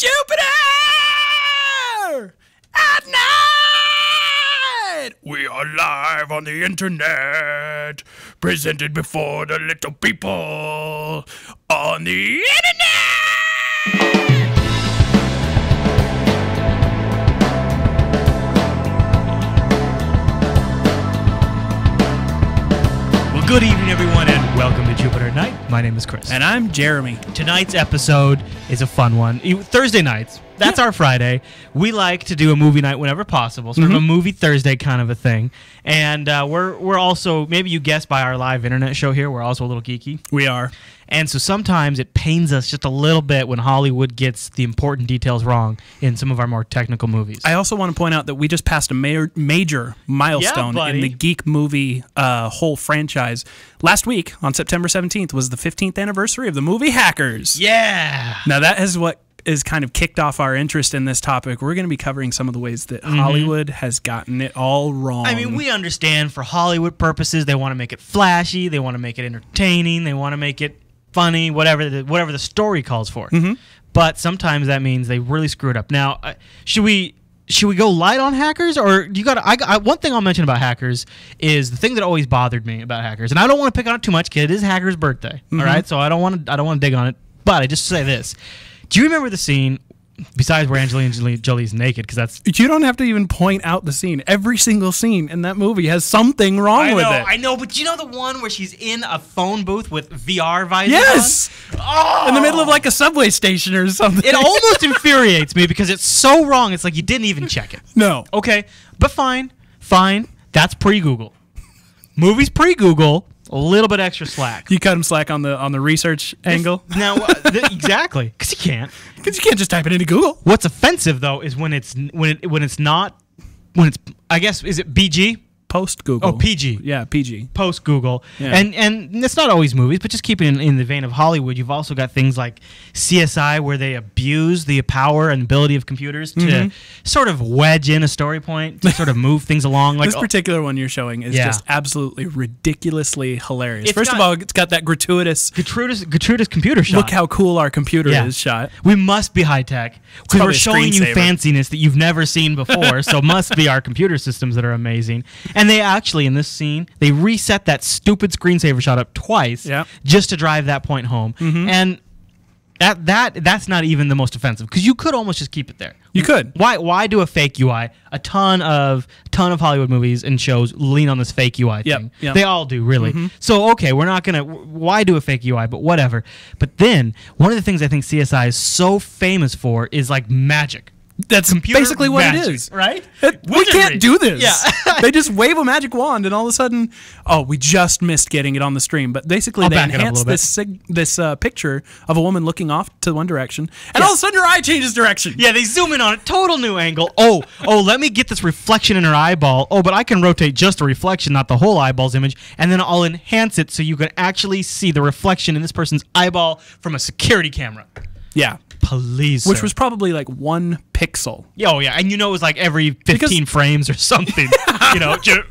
Jupiter at night. We are live on the internet, presented before the little people on the internet. Good evening, everyone, and welcome to Jupiter at Night. My name is Chris. And I'm Jeremy. Tonight's episode is a fun one. Thursday nights, that's our Friday. We like to do a movie night whenever possible, sort of a movie Thursday kind of a thing. And we're also, maybe you guessed by our live internet show here, we're also a little geeky. We are. And so sometimes it pains us just a little bit when Hollywood gets the important details wrong in some of our more technical movies. I also want to point out that we just passed a major milestone in the geek movie whole franchise. Last week, on September 17th, was the 15th anniversary of the movie Hackers. Yeah! Now that is what is kind of kicked off our interest in this topic. We're going to be covering some of the ways that Hollywood has gotten it all wrong. I mean, we understand for Hollywood purposes, they want to make it flashy, they want to make it entertaining, they want to make it funny, whatever the story calls for. But sometimes that means they really screw it up. Now, should we go light on Hackers, or you got? One thing I'll mention about Hackers is the thing that always bothered me about Hackers, and I don't want to pick on it too much, kid. It is Hackers' birthday, all right? So I don't want to dig on it, but I just say this: do you remember the scene? Besides where Angelina Jolie's naked, because that's... You don't have to even point out the scene. Every single scene in that movie has something wrong with it. I know, but you know the one where she's in a phone booth with VR visor Yes! on? Oh! In the middle of like a subway station or something. It almost infuriates me because it's so wrong. It's like you didn't even check it. No. Okay, but fine. That's pre-Google. Movies pre-Google... A little bit extra slack. You cut him slack on the research angle? Now, exactly, because you can't. Because you can't just type it into Google. What's offensive though is when it's I guess, is it BG? Post Google. Oh, PG. Yeah, PG. Post Google. Yeah. And it's not always movies, but just keeping in the vein of Hollywood, you've also got things like CSI where they abuse the power and ability of computers to sort of wedge in a story point, to sort of move things along. Like this particular one you're showing is just absolutely ridiculously hilarious. It's First of all, it's got that gratuitous computer shot. Look how cool our computer is shot. We must be high tech because we're showing you fanciness that you've never seen before. So it must be our computer systems that are amazing. And they actually, in this scene, they reset that stupid screensaver shot up twice just to drive that point home. And that's not even the most offensive, because you could almost just keep it there. You could. Why do a fake UI? A ton of Hollywood movies and shows lean on this fake UI thing. They all do, really. So, okay, we're not going to... Why do a fake UI? But whatever. But then, one of the things I think CSI is so famous for is, like, magic. That's basically what it is. Right? We can't do this. Yeah. They just wave a magic wand and all of a sudden, we just missed getting it on the stream. But basically, they enhance this picture of a woman looking off to one direction, and all of a sudden her eye changes direction. Yeah, they zoom in on it, total new angle. Oh, let me get this reflection in her eyeball. Oh, but I can rotate just the reflection, not the whole eyeball's image, and then I'll enhance it so you can actually see the reflection in this person's eyeball from a security camera. Yeah. Please, which was probably like 1 pixel. Oh, yeah. And it was like every 15 frames or something. I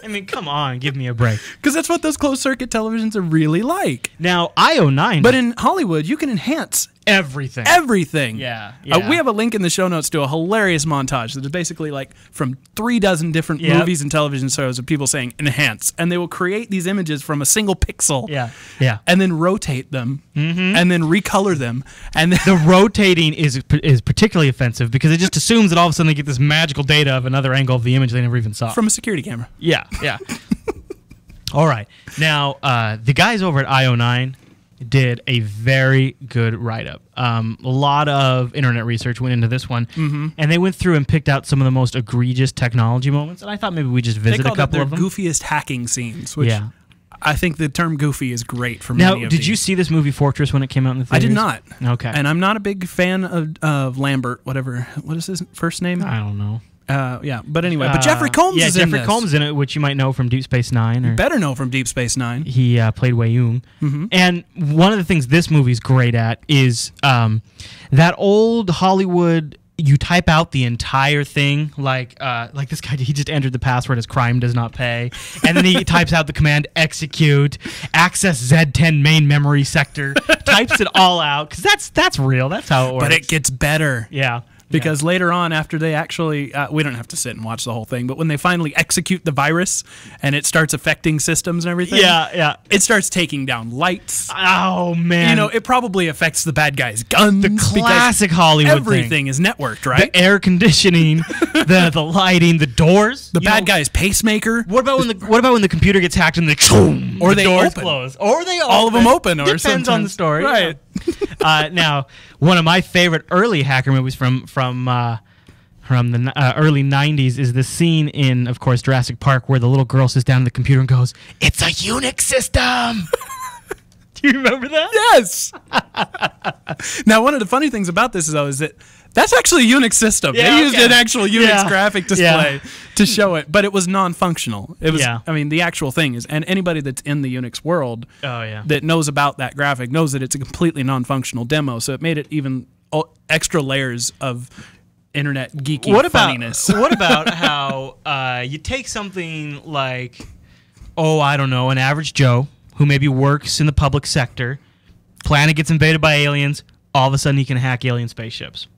mean, come on, give me a break. Because that's what those closed-circuit televisions are really like. Now, IO9... But in Hollywood, you can enhance... Everything. Yeah. We have a link in the show notes to a hilarious montage that is basically like from 36 different movies and television shows of people saying enhance, and they will create these images from a single pixel. And then rotate them, and then recolor them. And then the rotating is particularly offensive because it just assumes that all of a sudden they get this magical data of another angle of the image they never even saw. From a security camera. Yeah. All right. Now, the guys over at IO9 did a very good write-up. A lot of internet research went into this one, and they went through and picked out some of the most egregious technology moments, and I thought maybe we just visit a couple of them. They called it their goofiest hacking scenes, which I think the term goofy is great for many of Now, did you see this movie Fortress when it came out in the theaters? I did not. Okay. And I'm not a big fan of Lambert, whatever. What is his first name? I don't know. But anyway, but Jeffrey Combs is in this. Jeffrey Combs in it, which you might know from Deep Space Nine. Or better know from Deep Space Nine. He played Wei Yung. And one of the things this movie's great at is that old Hollywood you type out the entire thing, like this guy, he just entered the password as crime does not pay, and then he types out the command execute, access Z10 main memory sector, types it all out, because that's real, that's how it works. But it gets better. Yeah. Because later on, after they actually, we don't have to sit and watch the whole thing, but when they finally execute the virus and it starts affecting systems and everything, it starts taking down lights. Oh, man. You know, it probably affects the bad guys' guns. The classic Hollywood everything thing. Is networked, right? The air conditioning, the lighting, the doors. The bad guy's pacemaker. What about when the computer gets hacked and the or they doors open. close? Or they open. All of them open. Or depends on the story. Right. Now, one of my favorite early hacker movies from the early 90s is the scene in, of course, Jurassic Park where the little girl sits down at the computer and goes, "It's a Unix system." Do you remember that? Yes. Now, one of the funny things about this, though, is that that's actually a Unix system. They used an actual Unix graphic display to show it, but it was non-functional. It was, I mean, the actual thing is, and anybody that's in the Unix world that knows about that graphic knows that it's a completely non-functional demo, so it made it even extra layers of internet geeky funniness. What about how you take something like, I don't know, an average Joe who maybe works in the public sector, planet gets invaded by aliens, all of a sudden he can hack alien spaceships.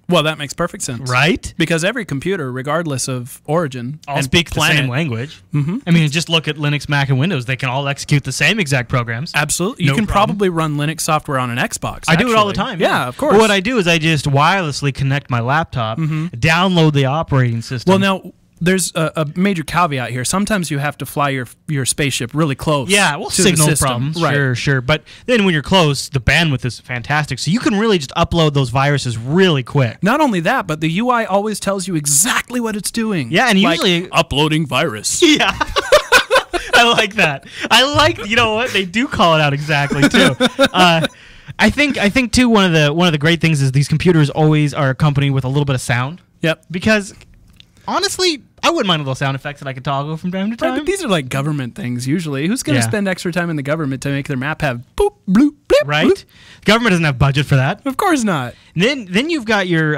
Well, that makes perfect sense. Right? Because every computer, regardless of origin, all speak the same language. Mm-hmm. I mean, just look at Linux, Mac, and Windows. They can all execute the same exact programs. Absolutely. You can probably run Linux software on an Xbox. I do it all the time. Yeah, of course. But what I do is I just wirelessly connect my laptop, download the operating system. Well, now, there's a major caveat here. Sometimes you have to fly your spaceship really close. Yeah, well, to signal the system. problems. Right. Sure. But then when you're close, the bandwidth is fantastic. So you can really just upload those viruses really quick. Not only that, but the UI always tells you exactly what it's doing. Yeah, and usually uploading virus. Yeah. I like that. You know what? They do call it out exactly too. I think too one of the great things is these computers always are accompanied with a little bit of sound. Yep. Because honestly, I wouldn't mind little sound effects that I could toggle from time to time. Right, but these are like government things usually. Who's going to spend extra time in the government to make their map have boop, bloop, blip, right? Bloop? The government doesn't have budget for that. Of course not. And then you've got your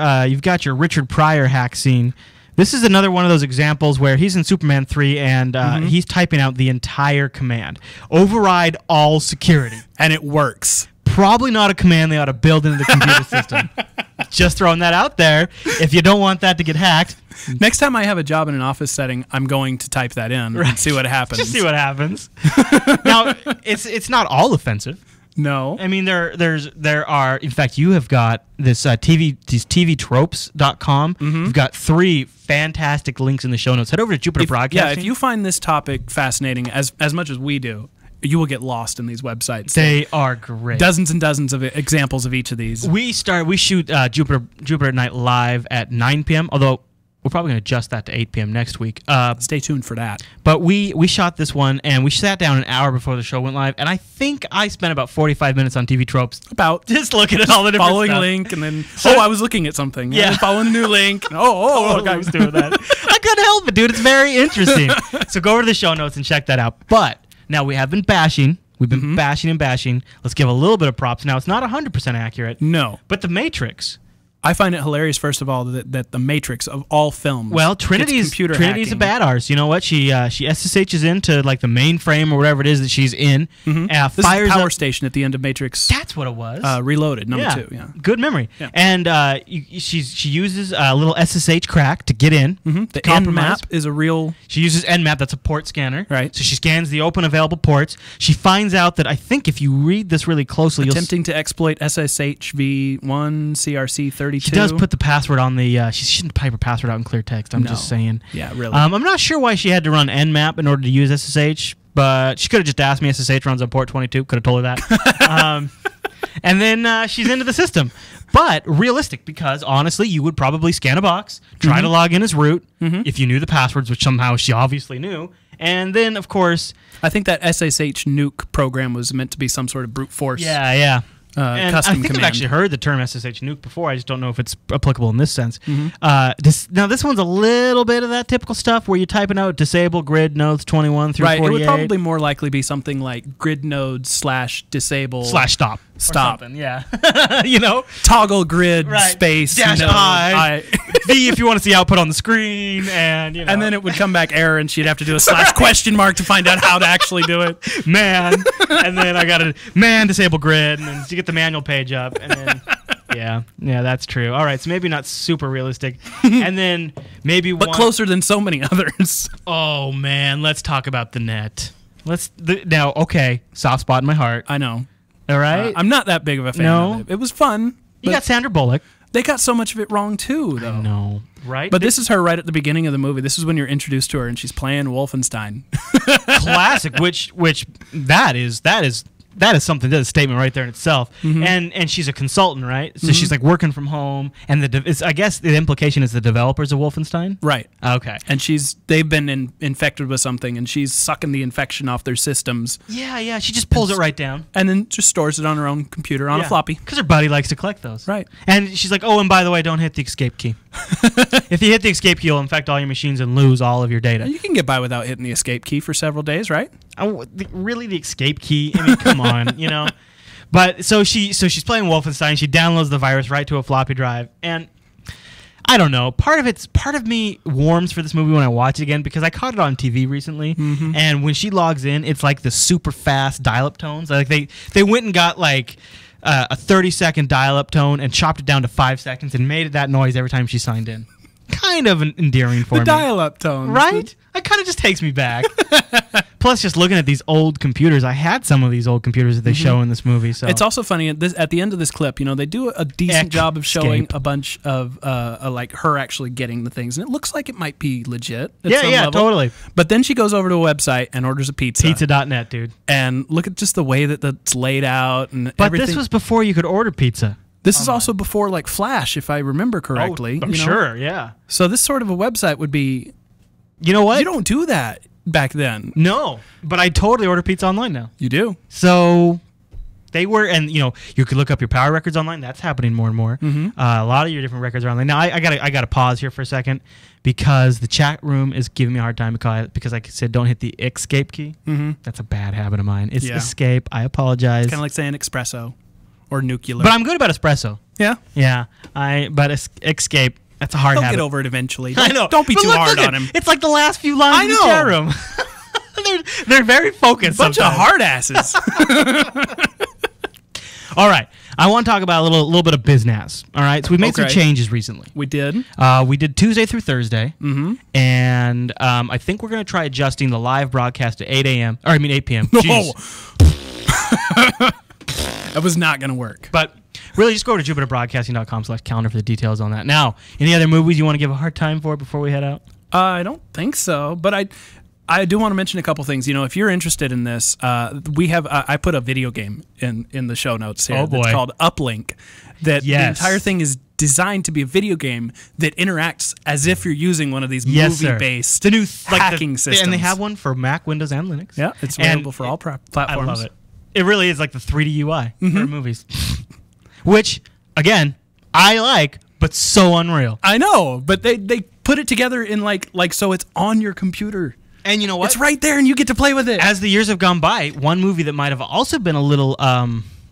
Richard Pryor hack scene. This is another one of those examples where he's in Superman 3 and he's typing out the entire command. Override all security. And it works. Probably not a command they ought to build into the computer system. Just throwing that out there. If you don't want that to get hacked. Next time I have a job in an office setting, I'm going to type that in and see what happens. Just see what happens. Now, it's not all offensive. No. I mean, there are, in fact, you have got this these tvtropes.com. You've got 3 fantastic links in the show notes. Head over to Jupiter Broadcasting. Yeah, if you find this topic fascinating as much as we do, you will get lost in these websites. They are great. Dozens and dozens of examples of each of these. We shoot Jupiter at Night live at 9 p.m., although we're probably going to adjust that to 8 p.m. next week. Stay tuned for that. But we shot this one, and we sat down an hour before the show went live, and I think I spent about 45 minutes on TV Tropes. About just looking at all the different following stuff. Link, and then, I was looking at something. Yeah. And then following a new link. I was doing that. I couldn't help it, dude. It's very interesting. So go over to the show notes and check that out. But now we have been bashing. We've been bashing and bashing. Let's give a little bit of props. Now, it's not 100% accurate. No. But The Matrix. I find it hilarious, first of all, that the Matrix of all films. Well, Trinity's a bad arse. You know what? She SSHs into like the mainframe or whatever it is that she's in. This fires is the power up station at the end of Matrix. That's what it was. Reloaded, number 2. Yeah. Good memory. Yeah. And she uses a little SSH crack to get in. The Nmap is a real. She uses Nmap. That's a port scanner. Right. So she scans the open available ports. She finds out that I think if you read this really closely, attempting to exploit SSH v1 CRC 32. She does put the password on the. She shouldn't type her password out in clear text. I'm just saying. Yeah, really. I'm not sure why she had to run Nmap in order to use SSH, but she could have just asked me. SSH runs on port 22. Could have told her that. And then she's into the system. But realistic, because honestly, you would probably scan a box, try to log in as root if you knew the passwords, which somehow she obviously knew. And then, of course, I think that SSH nuke program was meant to be some sort of brute force. Yeah. And custom I think command. I've actually heard the term SSH nuke before. I just don't know if it's applicable in this sense. This one's a little bit of that typical stuff where you're typing out disable grid nodes 21 through 48. It would probably more likely be something like grid nodes /disable /stop. Stop. Yeah. You know? Toggle grid space. Dash I. V if you want to see output on the screen. And, you know. And then it would come back error and she'd have to do a / question mark to find out how to actually do it. Man. And then I got to disable grid. And then you get the manual page up. And then, yeah, that's true. All right, so maybe not super realistic. And then maybe but closer than so many others. Oh, man. Let's talk about the net. Now, okay, soft spot in my heart. I know. All right? I'm not that big of a fan of it. It was fun. You got Sandra Bullock. They got so much of it wrong, too, though. I know. Right? But this is her right at the beginning of the movie. This is when you're introduced to her, and she's playing Wolfenstein. Classic, which that is something. That's a statement right there in itself. And she's a consultant, right? So she's like working from home, and I guess the implication is the developers of Wolfenstein, right? Okay. And they've been infected with something, and she's sucking the infection off their systems. Yeah. She just pulls it right down, and then just stores it on her own computer on a floppy. Because her buddy likes to collect those, right? And she's like, oh, and by the way, don't hit the escape key. If you hit the escape key, you'll infect all your machines and lose all of your data. You can get by without hitting the escape key for several days, right? Really, the escape key? I mean, come on, you know. But so she's playing Wolfenstein. She downloads the virus right to a floppy drive, and I don't know. Part of me warms for this movie when I watch it again because I caught it on TV recently, and when she logs in, it's like the super fast dial-up tones. Like they went and got like a 30-second dial-up tone and chopped it down to 5 seconds and made it that noise every time she signed in. Kind of endearing for me. The dial-up tone, right? It kind of just takes me back. Plus, just looking at these old computers, I had some of these old computers that they show in this movie. So it's also funny at the end of this clip. You know, they do a decent job of showing a bunch of like her actually getting the things, and it looks like it might be legit. At some level. Totally. But then she goes over to a website and orders a pizza. Pizza.net, dude. And look at just the way that that's laid out and everything. But this was before you could order pizza. This is also before like Flash, if I remember correctly. I'm sure, yeah. So this sort of a website would be. You know what? You don't do that back then. No, but I totally order pizza online now. You do. So they were, and you know, you could look up your power records online. That's happening more and more. A lot of your different records are online. Now I gotta pause here for a second because the chat room is giving me a hard time because I said don't hit the escape key. That's a bad habit of mine. It's escape. I apologize. Kind of like saying espresso or nuclear. But I'm good about espresso. Yeah. Yeah. But escape. That's a hard habit. He'll get over it eventually. I know. Don't be too hard on him. It's like the last few lines in the chat room. they're very focused. Bunch of hard asses. All right. I want to talk about a little bit of business. All right. So we made some changes recently. We did. We did Tuesday through Thursday. And I think we're going to try adjusting the live broadcast to 8 a.m. Or I mean 8 p.m. No. That was not going to work. But really, just go over to jupiterbroadcasting.com/calendar for the details on that. Now, any other movies you want to give a hard time for before we head out? I don't think so, but I do want to mention a couple things. You know, if you're interested in this, we have I put a video game in the show notes here. Oh boy. That's called Uplink. That the entire thing is designed to be a video game that interacts as if you're using one of these movie-based the new hacking systems. And they have one for Mac, Windows, and Linux. Yeah, it's available for all platforms. I love it. It really is like the 3D UI for movies. Which, again, I like, but so unreal. I know, but they put it together in like so it's on your computer. And you know what? It's right there, and you get to play with it. As the years have gone by, one movie that might have also been a little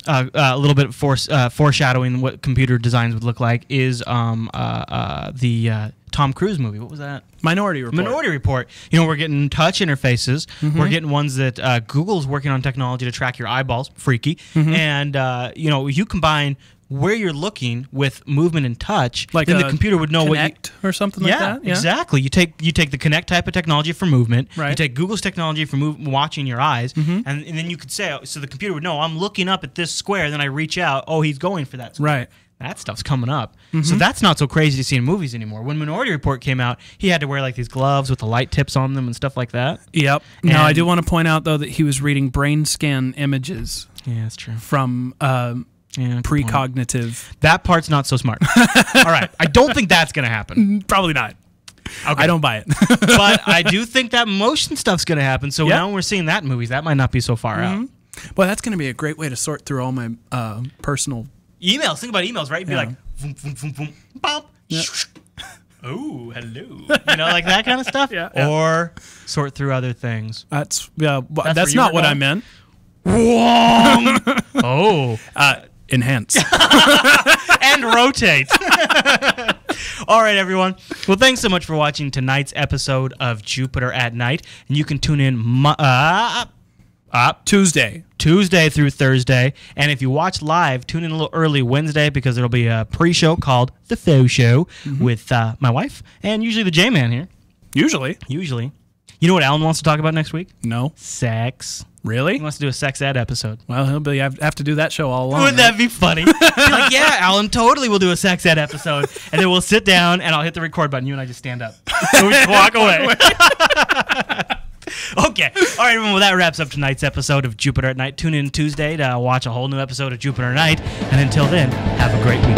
bit foreshadowing what computer designs would look like is the Tom Cruise movie. What was that? Minority Report. You know, we're getting touch interfaces. We're getting ones that Google's working on technology to track your eyeballs. Freaky. And, you know, you combine where you're looking with movement and touch, like then the computer would know Connect or something like that. Yeah, exactly. You take the Connect type of technology for movement. Right. You take Google's technology for watching your eyes, and then you could say, so the computer would know, I'm looking up at this square, then I reach out, oh, he's going for that square. Right. That stuff's coming up. So that's not so crazy to see in movies anymore. When Minority Report came out, he had to wear like these gloves with the light tips on them and stuff like that. Yep. Now, I do want to point out, though, that he was reading brain scan images. Yeah, that's true. From precognitive. That part's not so smart. All right. I don't think that's going to happen. Probably not. Okay. I don't buy it. But I do think that motion stuff's going to happen. So now when we're seeing that in movies, that might not be so far out. Well, that's going to be a great way to sort through all my personal emails. Think about emails, right? You'd be like, boom, boom, boom, boom, bop. Oh, hello. You know, like that kind of stuff. Yeah. Or sort through other things. That's not what I meant. Oh. Enhance. And rotate. All right, everyone. Well, thanks so much for watching tonight's episode of Jupiter at Night. And you can tune in Tuesday through Thursday. And if you watch live, tune in a little early Wednesday because there'll be a pre-show called The Faux Show with my wife and usually the J-Man here. Usually. You know what Alan wants to talk about next week? No. Sex. Really? He wants to do a sex ed episode. Well, he'll have to do that show all along. Wouldn't that be funny? Be like, yeah, Alan totally will do a sex ed episode. And then we'll sit down and I'll hit the record button. You and I just stand up. So we just walk away. Okay. All right, everyone. Well, that wraps up tonight's episode of Jupiter at Night. Tune in Tuesday to watch a whole new episode of Jupiter at Night. And until then, have a great week.